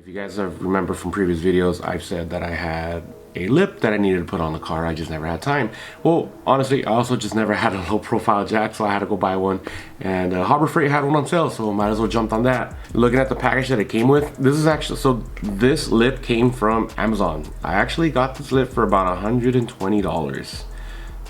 If you guys remember from previous videos, I've said that I had a lip that I needed to put on the car. I just never had time. Well, honestly, I also just never had a low profile jack, so I had to go buy one. And Harbor Freight had one on sale, so might as well jump on that. Looking at the package that it came with, this is actually, so this lip came from Amazon. I actually got this lip for about $120.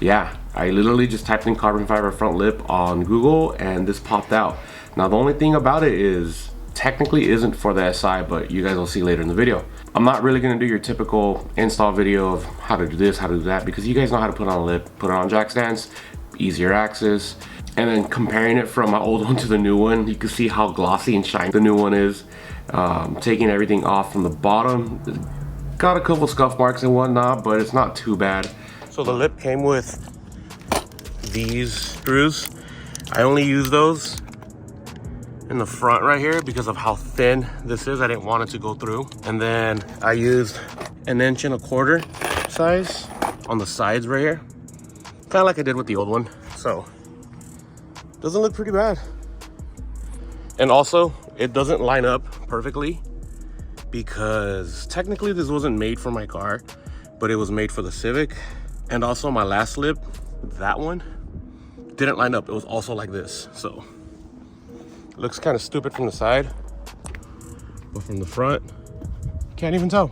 Yeah, I literally just typed in carbon fiber front lip on Google and this popped out. Now the only thing about it is, technically isn't for the SI, but you guys will see later in the video. I'm not really gonna do your typical install video of how to do this, how to do that, because you guys know how to put on a lip, put it on jack stands, easier access. And then comparing it from my old one to the new one, you can see how glossy and shiny the new one is. Taking everything off from the bottom, got a couple scuff marks and whatnot, but it's not too bad. So the lip came with these screws. I only use those in the front right here because of how thin this is. I didn't want it to go through. And then I used 1.25 inch size on the sides right here, kind of like I did with the old one. So doesn't look pretty bad. And also it doesn't line up perfectly because technically this wasn't made for my car, but it was made for the Civic. And also my last lip, that one didn't line up. It was also like this. So looks kind of stupid from the side, but from the front, you can't even tell.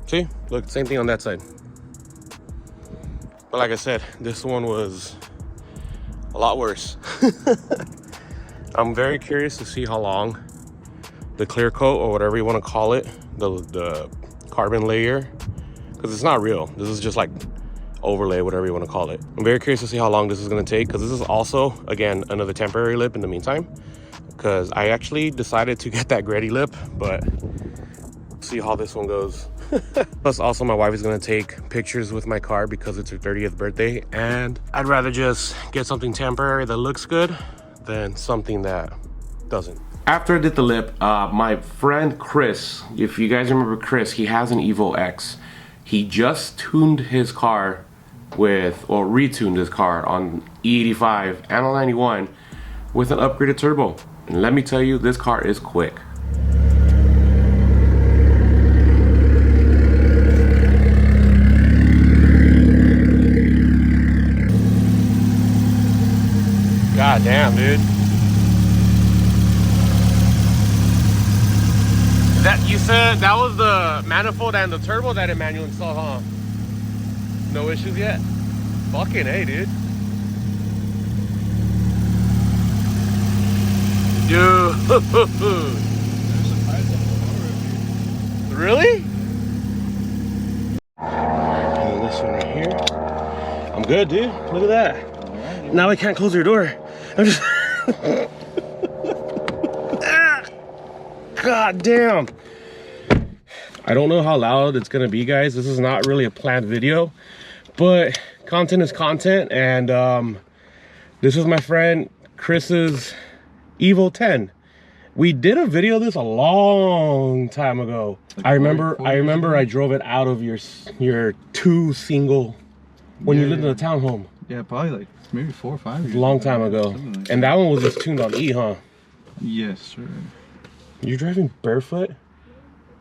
See, look, same thing on that side. But like I said, this one was a lot worse. I'm very curious to see how long the clear coat, or whatever you want to call it, the carbon layer, because it's not real. This is just like overlay, whatever you want to call it. I'm very curious to see how long this is going to take, because this is also, again, another temporary lip in the meantime, because I actually decided to get that Gretty lip, but see how this one goes. Plus also my wife is going to take pictures with my car because it's her 30th birthday, and I'd rather just get something temporary that looks good than something that doesn't. After I did the lip, my friend Chris, if you guys remember Chris, he has an EVO X. He just tuned his car with, or retuned his car on E85 and on 91 with an upgraded turbo. And let me tell you, this car is quick. God damn, dude. That, you said that was the manifold and the turbo that Emmanuel installed, huh? No issues yet? Fucking A, dude. Dude. Really? And this one right here. I'm good, dude. Look at that. Now I can't close your door. I'm just... God damn. I don't know how loud it's gonna be, guys. This is not really a planned video, but content is content. And this is my friend Chris's Evo 10. We did a video of this a long time ago. Like I remember I drove it out of your 2 single when you lived in a townhome. Yeah, probably like maybe 4 or 5 years. A long time ago. Like and that one was just tuned on E, huh? Yes, sir. You're driving barefoot?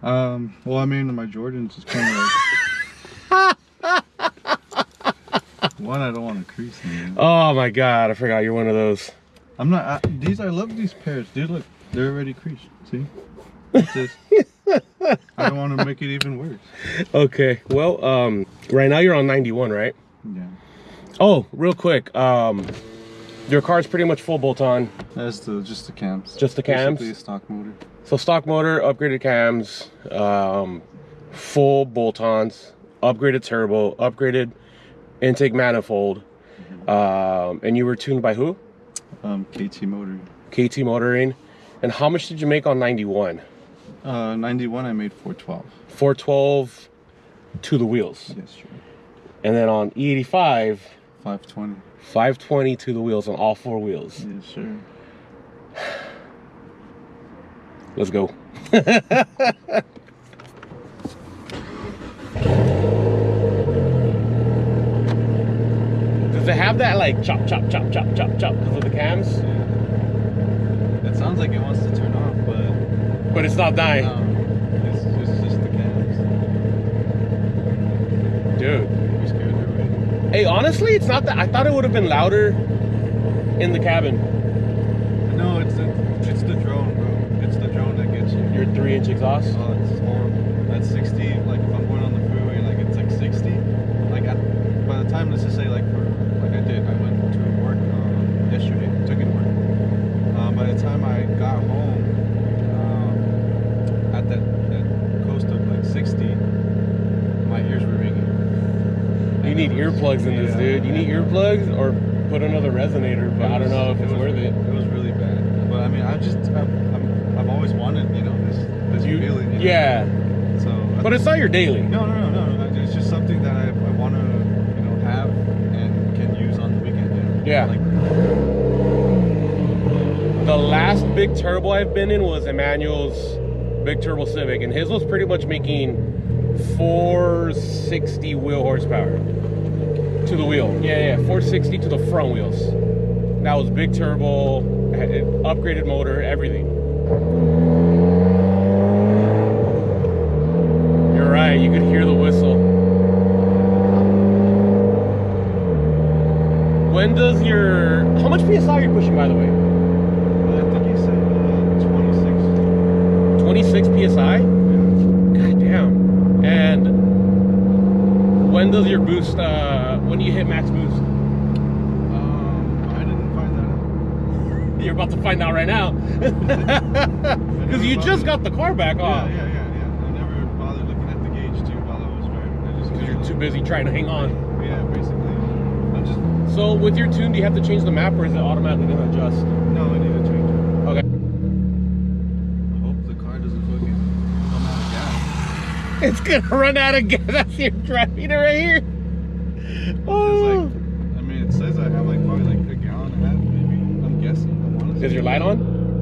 Well, I mean, my Jordans is kind of like... One, I don't want to crease them. Oh my God, I forgot you're one of those. I'm not, I love these pairs. Dude, look, they're already creased. See? It's just, I don't want to make it even worse. Okay, well, right now you're on 91, right? Yeah. Oh, real quick, your car's pretty much full bolt-on. That's just the cams. Just the cams? Basically a stock motor. So stock motor, upgraded cams, full bolt-ons, upgraded turbo, upgraded intake manifold. And you were tuned by who? KT Motoring. KT Motoring. And how much did you make on 91? 91 I made 412. 412 to the wheels. Yes, sure. And then on E85, 520. 520 to the wheels on all 4 wheels. Yes, sir. Let's go. Does it have that like chop, chop, chop, because of the cams? Yeah. It sounds like it wants to turn off, but But it's not dying. No, it's just the cabs. Dude. You're scared already. Hey, honestly, it's not that. I thought it would have been louder in the cabin. No, it's the drone, bro. It's the drone that gets you. Your 3-inch exhaust? Oh, it's horrible. That's 60. Like if I'm going on the freeway, like it's like 60. Like by the time, let's just say, like I went to work yesterday. Took it to work. By the time I got home, at that coast of like 60, my ears were ringing. You need earplugs in this, dude. You need earplugs or put another resonator, but I don't know if it's worth it. It was really bad. But I mean, I've always wanted, you know, this feeling. You know? Yeah. So. But it's not your daily. No. It's just something that I want to, you know, have and can use on the weekend. You know? Yeah. Like, the last big turbo I've been in was Emmanuel's big turbo Civic, and his was pretty much making 460 wheel horsepower to the wheel. Yeah, 460 to the front wheels. That was big turbo, upgraded motor, everything. You're right, you could hear the whistle. When does your, how much PSI are you pushing, by the way? I think he said 26. 26 PSI? God damn. And when does your boost, when do you hit max boost? I didn't find that out. You're about to find out right now. Because you just got the car back off. Yeah. I never bothered looking at the gauge too while I was driving. Because you're too busy trying to hang on. Yeah, basically. I'm just. So with your tune, do you have to change the map or is it automatically going to adjust? No, I need to change it. Okay. I hope the car doesn't fucking come out of gas. It's going to run out of gas. That's your driving it right here. Oh. Like, I mean, it says I have like probably like a gallon and a half, maybe. I'm guessing. I'm honestly. Is your light on?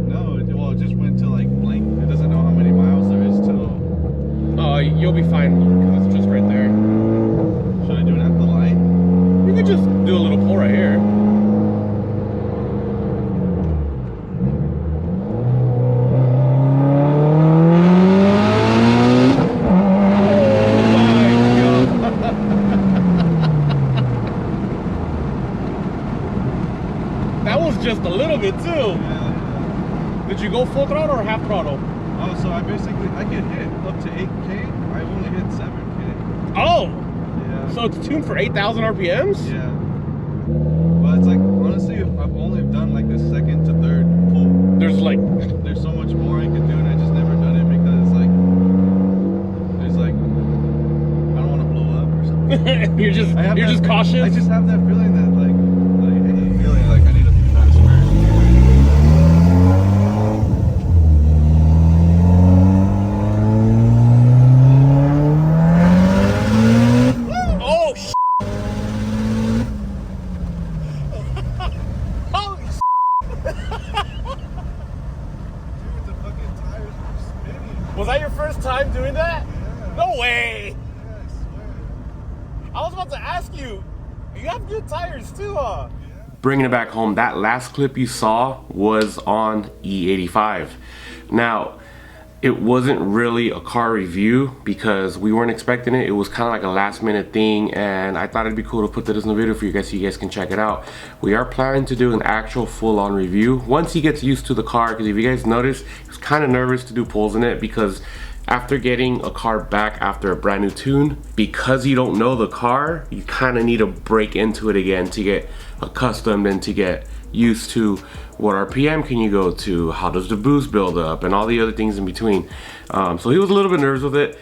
No, it just went to like blank. It doesn't know how many miles there is till. Oh, you'll be fine because it's just right there. Should I do it at the light? You could just do a little pull right here. That was just a little bit too. Yeah. Did you go full throttle or half throttle? Oh, so I get hit up to 8K. I only hit 7K. Oh! Yeah. So it's tuned for 8,000 RPMs? Yeah. But it's like, honestly, I've only done like the second to third pull. There's so much more I could do, and I just never done it because I don't want to blow up or something. you're just cautious? I just have that feeling that I need to be faster. Oh, sh**. Holy sh**. Dude, the fucking tires are spinning. Was that your first time doing that? Yeah. No way. Yeah, I swear. I was about to ask you. You have good tires too, huh? Bringing it back home, that last clip you saw was on E85. Now, it wasn't really a car review because we weren't expecting it. It was kind of like a last minute thing, and I thought it'd be cool to put this in the video for you guys so you guys can check it out. We are planning to do an actual full-on review once he gets used to the car, because if you guys notice, he was kind of nervous to do pulls in it because after getting a car back after a brand new tune, because you don't know the car, you kind of need to break into it again to get accustomed and to get used to what RPM can you go to, how does the boost build up, and all the other things in between. So he was a little bit nervous with it.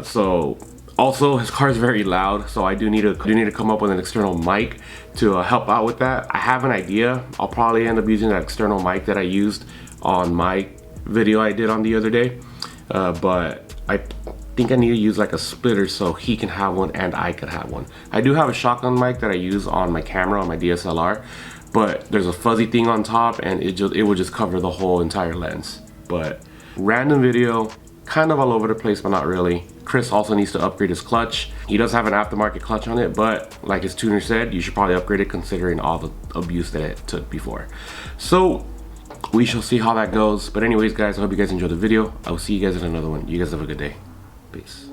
So also his car is very loud, so I do need to come up with an external mic to help out with that. I have an idea. I'll probably end up using that external mic that I used on my video I did on the other day. But I think I need to use like a splitter so he can have one and I could have one. I do have a shotgun mic that I use on my camera on my DSLR, but there's a fuzzy thing on top and it will just cover the whole entire lens. But random video, kind of all over the place, but not really. Chris also needs to upgrade his clutch. He does have an aftermarket clutch on it, but like his tuner said, you should probably upgrade it considering all the abuse that it took before. So we shall see how that goes. But anyways, guys, I hope you guys enjoyed the video. I will see you guys in another one. You guys have a good day. Peace.